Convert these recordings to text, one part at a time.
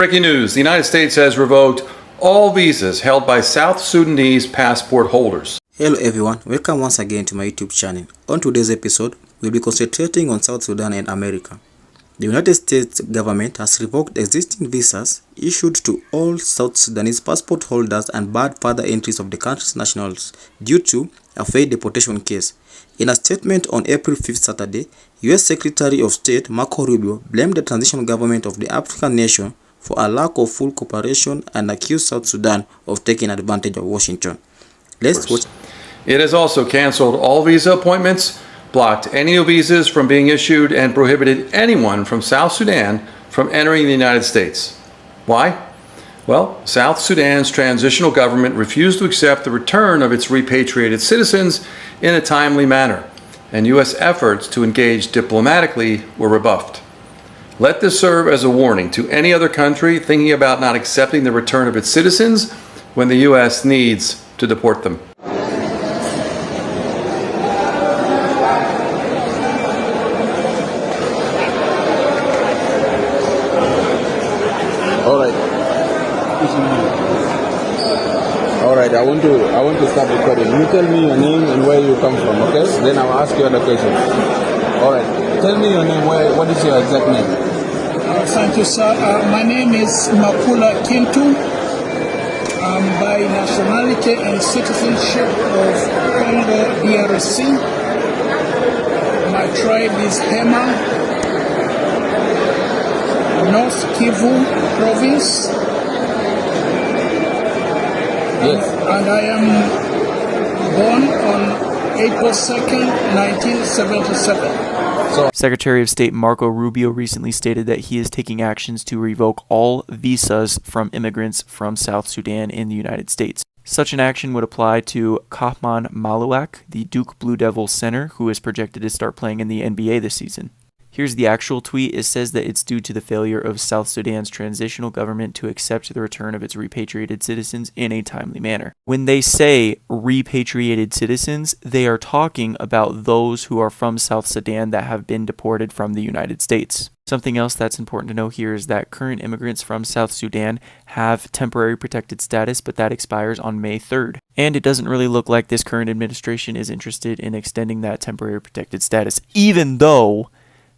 Breaking news, the United States has revoked all visas held by South Sudanese passport holders. Hello everyone, welcome once again to my YouTube channel. On today's episode, we'll be concentrating on South Sudan and America. The United States government has revoked existing visas issued to all South Sudanese passport holders and barred further entries of the country's nationals due to a failed deportation case. In a statement on April 5th Saturday, U.S. Secretary of State Marco Rubio blamed the transitional government of the African nation for a lack of full cooperation and accused South Sudan of taking advantage of Washington. Let's watch. It has also canceled all visa appointments, blocked any new visas from being issued, and prohibited anyone from South Sudan from entering the United States. Why? Well, South Sudan's transitional government refused to accept the return of its repatriated citizens in a timely manner, and U.S. efforts to engage diplomatically were rebuffed. Let this serve as a warning to any other country thinking about not accepting the return of its citizens when the U.S. needs to deport them. All right, I want to start recording. You tell me your name and where you come from, okay? Then I'll ask you other questions. All right, tell me your name. What is your exact name? Thank you, sir. My name is Makula Kintu. I'm by nationality and citizenship of Congo DRC. My tribe is Hema, North Kivu province. Yes. And I am born on April 2nd, 1977. Secretary of State Marco Rubio recently stated that he is taking actions to revoke all visas from immigrants from South Sudan in the United States. Such an action would apply to Kahman Maluak, the Duke Blue Devils center, who is projected to start playing in the NBA this season. Here's the actual tweet. It says that it's due to the failure of South Sudan's transitional government to accept the return of its repatriated citizens in a timely manner. When they say repatriated citizens, they are talking about those who are from South Sudan that have been deported from the United States. Something else that's important to know here is that current immigrants from South Sudan have temporary protected status, but that expires on May 3rd. And it doesn't really look like this current administration is interested in extending that temporary protected status, even though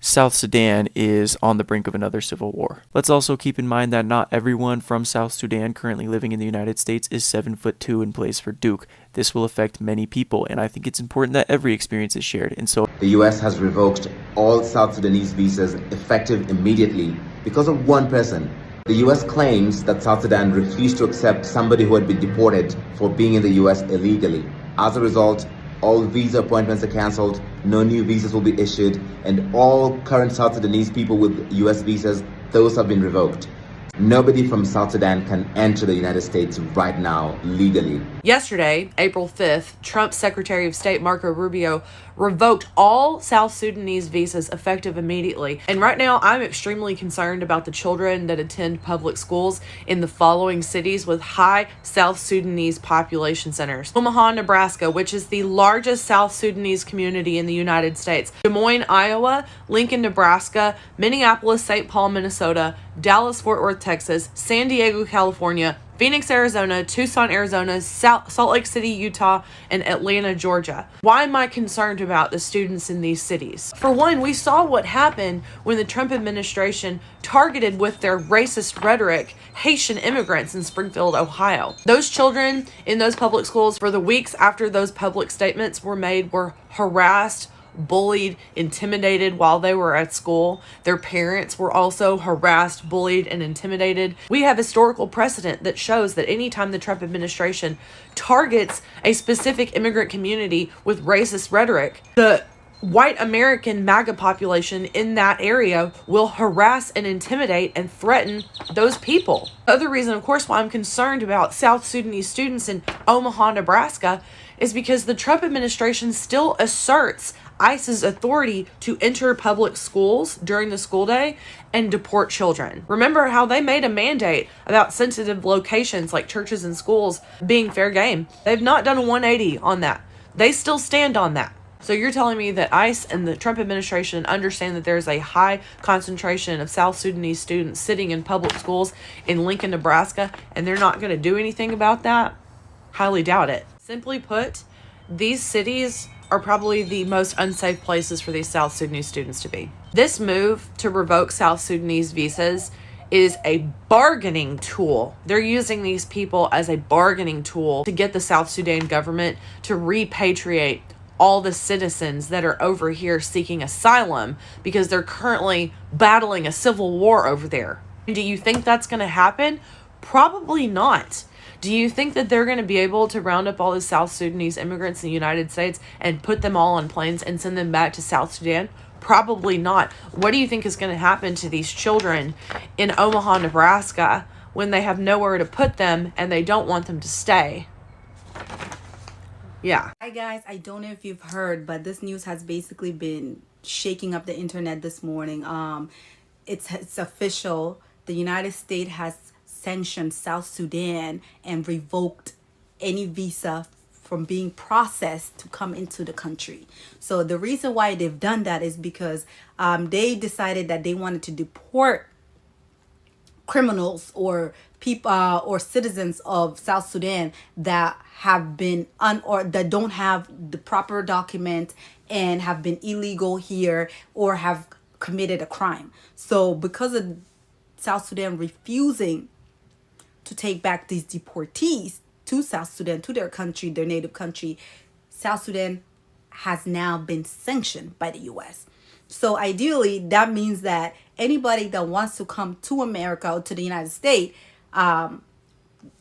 South Sudan is on the brink of another civil war. Let's also keep in mind that not everyone from South Sudan currently living in the United States is 7'2" and plays for Duke. This will affect many people, and I think it's important that every experience is shared. And so the U.S. has revoked all South Sudanese visas effective immediately because of one person. The U.S. claims that South Sudan refused to accept somebody who had been deported for being in the U.S. illegally. As a result, all visa appointments are cancelled, no new visas will be issued, and all current South Sudanese people with U.S. visas, those have been revoked. Nobody from South Sudan can enter the United States right now legally. Yesterday, April 5th, Trump's Secretary of State Marco Rubio revoked all South Sudanese visas effective immediately. And right now, I'm extremely concerned about the children that attend public schools in the following cities with high South Sudanese population centers. Omaha, Nebraska, which is the largest South Sudanese community in the United States. Des Moines, Iowa, Lincoln, Nebraska, Minneapolis, St. Paul, Minnesota, Dallas, Fort Worth, Texas, San Diego, California, Phoenix, Arizona, Tucson, Arizona, Salt Lake City, Utah, and Atlanta, Georgia. Why am I concerned about the students in these cities? For one, we saw what happened when the Trump administration targeted with their racist rhetoric Haitian immigrants in Springfield, Ohio. Those children in those public schools for the weeks after those public statements were made were harassed, bullied, intimidated while they were at school. Their parents were also harassed, bullied, and intimidated. We have historical precedent that shows that anytime the Trump administration targets a specific immigrant community with racist rhetoric, the white American MAGA population in that area will harass and intimidate and threaten those people. The other reason, of course, why I'm concerned about South Sudanese students in Omaha, Nebraska is because the Trump administration still asserts ICE's authority to enter public schools during the school day and deport children. Remember how they made a mandate about sensitive locations like churches and schools being fair game. They've not done a 180 on that. They still stand on that. So you're telling me that ICE and the Trump administration understand that there's a high concentration of South Sudanese students sitting in public schools in Lincoln, Nebraska, and they're not going to do anything about that? Highly doubt it. Simply put, these cities are probably the most unsafe places for these South Sudanese students to be. This move to revoke South Sudanese visas is a bargaining tool. They're using these people as a bargaining tool to get the South Sudan government to repatriate all the citizens that are over here seeking asylum because they're currently battling a civil war over there. Do you think that's going to happen? Probably not. Do you think that they're going to be able to round up all the South Sudanese immigrants in the United States and put them all on planes and send them back to South Sudan? Probably not. What do you think is going to happen to these children in Omaha, Nebraska when they have nowhere to put them and they don't want them to stay? Yeah. Hi guys, I don't know if you've heard, but this news has basically been shaking up the internet this morning. It's official. The United States has sanctioned South Sudan and revoked any visa from being processed to come into the country. So the reason why they've done that is because they decided that they wanted to deport criminals or people or citizens of South Sudan that have been or that don't have the proper document and have been illegal here or have committed a crime. So because of South Sudan refusing to take back these deportees to South Sudan, to their country, their native country, South Sudan has now been sanctioned by the US. So ideally, that means that anybody that wants to come to America or to the United States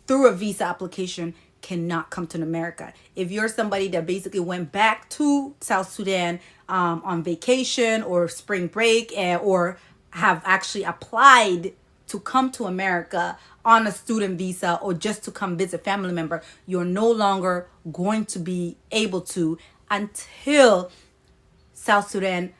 through a visa application cannot come to America. If you're somebody that basically went back to South Sudan on vacation or spring break or have actually applied to come to America on a student visa or just to come visit family member, you're no longer going to be able to until South Sudan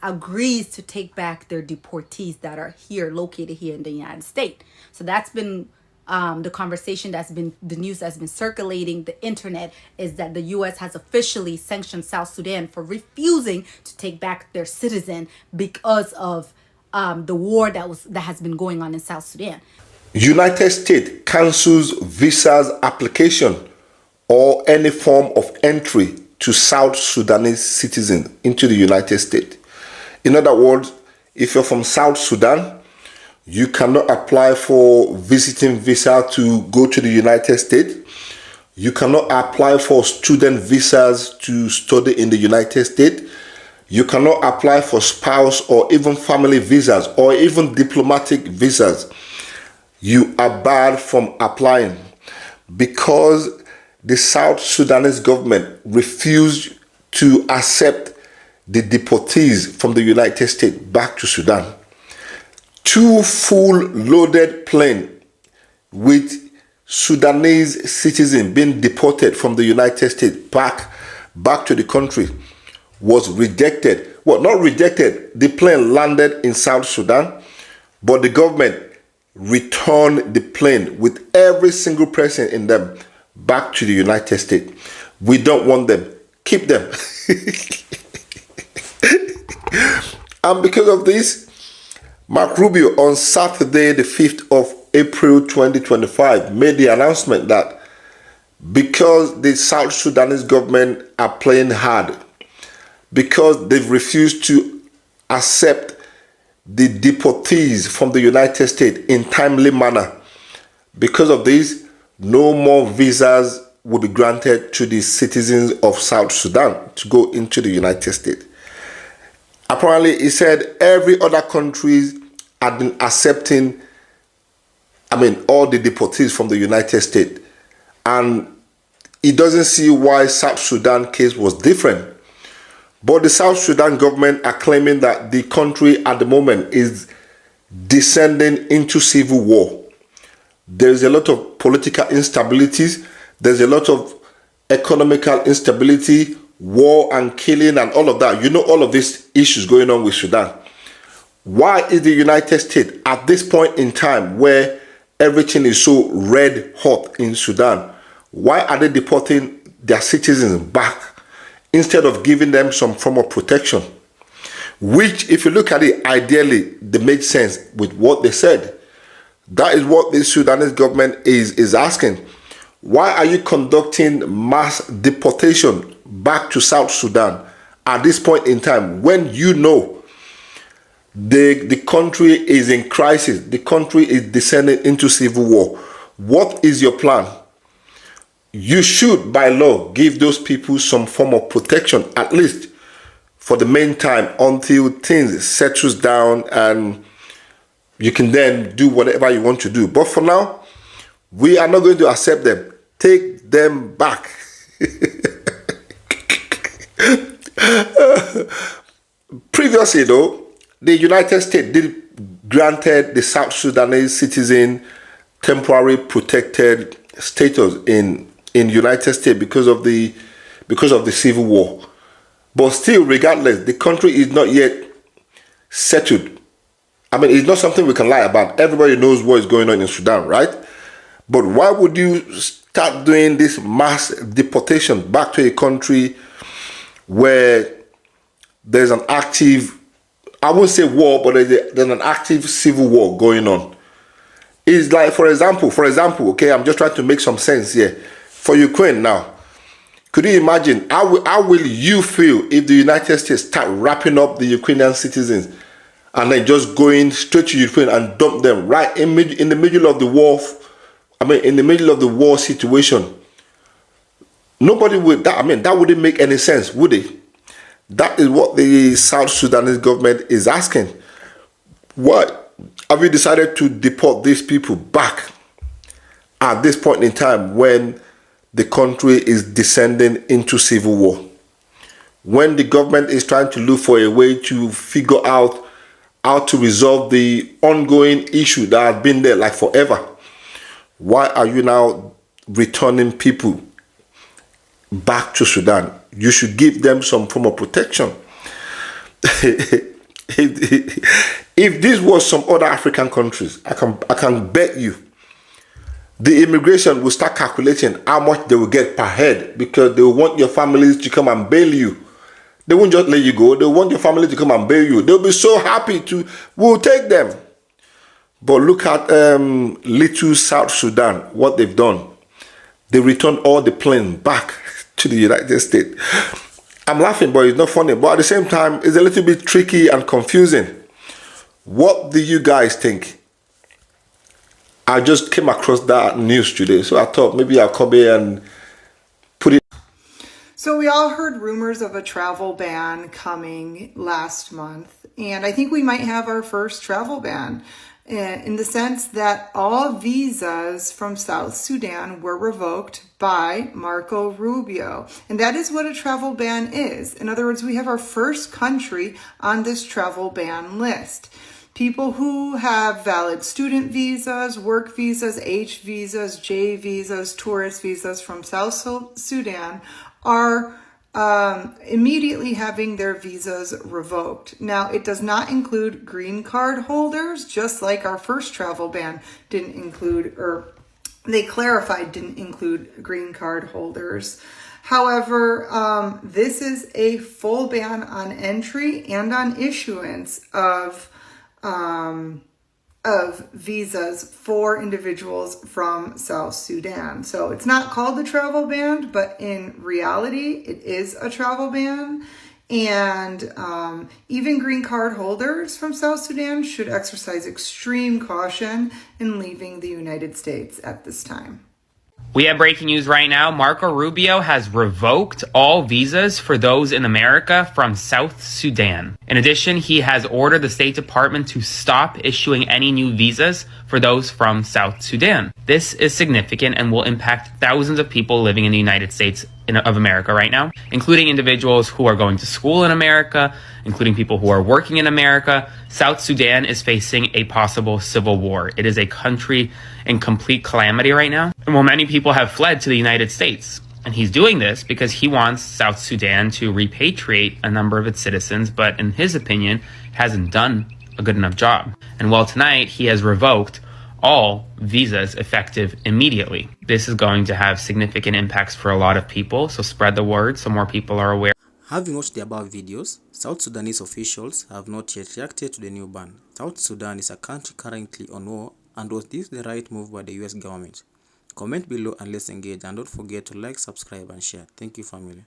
agrees to take back their deportees that are here, located here in the United States. So that's been the conversation the news that's been circulating the internet, is that the U.S. has officially sanctioned South Sudan for refusing to take back their citizen because of the war that has been going on in South Sudan. United States cancels visas application or any form of entry to South Sudanese citizens into the United States. In other words, if you're from South Sudan, you cannot apply for visiting visa to go to the United States. You cannot apply for student visas to study in the United States. You cannot apply for spouse or even family visas or even diplomatic visas. You are barred from applying because the South Sudanese government refused to accept the deportees from the United States back to Sudan. 2 full loaded planes with Sudanese citizens being deported from the United States back to the country was rejected. Well, not rejected. The plane landed in South Sudan, but the government returned the plane with every single person in them back to the United States. We don't want them. Keep them. And because of this, Marco Rubio on Saturday, the 5th of April 2025, made the announcement that because the South Sudanese government are playing hard, because they've refused to accept the deportees from the United States in timely manner, because of this, no more visas will be granted to the citizens of South Sudan to go into the United States. Apparently, he said every other country had been accepting, all the deportees from the United States. And he doesn't see why South Sudan case was different. But the South Sudan government are claiming that the country at the moment is descending into civil war. There's a lot of political instabilities. There's a lot of economical instability, war and killing and all of that. You know all of these issues going on with Sudan. Why is the United States at this point in time where everything is so red hot in Sudan, why are they deporting their citizens back instead of giving them some form of protection. Which, if you look at it, ideally, they make sense with what they said. That is what the Sudanese government is asking. Why are you conducting mass deportation back to South Sudan at this point in time when you know the country is in crisis, the country is descending into civil war? What is your plan? You should, by law, give those people some form of protection, at least for the meantime, until things settles down and you can then do whatever you want to do. But for now, we are not going to accept them. Take them back. Previously, though, the United States did granted the South Sudanese citizen temporary protected status in United States because of the civil war. But still, regardless, the country is not yet settled. I mean, it's not something we can lie about. Everybody knows what is going on in Sudan, right? But why would you start doing this mass deportation back to a country where there's an active, I won't say war, but there's an active civil war going on? It's like, for example, okay, I'm just trying to make some sense here. For Ukraine now, could you imagine, how will you feel if the United States start wrapping up the Ukrainian citizens and then just going straight to Ukraine and dump them right in the middle of the war? I mean, in the middle of the war situation. Nobody would, that wouldn't make any sense, would it? That is what the South Sudanese government is asking. What have you decided to deport these people back at this point in time when the country is descending into civil war? When the government is trying to look for a way to figure out how to resolve the ongoing issue that has been there like forever. Why are you now returning people back to Sudan? You should give them some form of protection. If this was some other African countries, I can bet you the immigration will start calculating how much they will get per head, because they will want your families to come and bail you. They won't just let you go. They want your family to come and bail you. They'll be so happy we'll take them. But look at little South Sudan, what they've done. They returned all the planes back to the United States. I'm laughing, but it's not funny. But at the same time, it's a little bit tricky and confusing. What do you guys think? I just came across that news today, so I thought maybe I'll come here and put it. So we all heard rumors of a travel ban coming last month, and I think we might have our first travel ban in the sense that all visas from South Sudan were revoked by Marco Rubio. And that is what a travel ban is. In other words, we have our first country on this travel ban list. People who have valid student visas, work visas, H visas, J visas, tourist visas from South Sudan are immediately having their visas revoked. Now, it does not include green card holders, just like our first travel ban didn't include, or they clarified didn't include green card holders. However, this is a full ban on entry and on issuance of visas for individuals from South Sudan. So it's not called a travel ban, but in reality, it is a travel ban. And even green card holders from South Sudan should exercise extreme caution in leaving the United States at this time. We have breaking news right now. Marco Rubio has revoked all visas for those in America from South Sudan. In addition, he has ordered the State Department to stop issuing any new visas for those from South Sudan. This is significant and will impact thousands of people living in the United States of America right now, including individuals who are going to school in America, including people who are working in America. South Sudan is facing a possible civil war. It is a country in complete calamity right now. And while many people have fled to the United States, and he's doing this because he wants South Sudan to repatriate a number of its citizens, but in his opinion, hasn't done a good enough job. And well, tonight he has revoked all visas effective immediately. This is going to have significant impacts for a lot of people, so spread the word so more people are aware. Having watched the above videos, South Sudanese officials have not yet reacted to the new ban. South Sudan is a country currently on war, and was this the right move by the US government? Comment below and let's engage, and don't forget to like, subscribe and share. Thank you, family.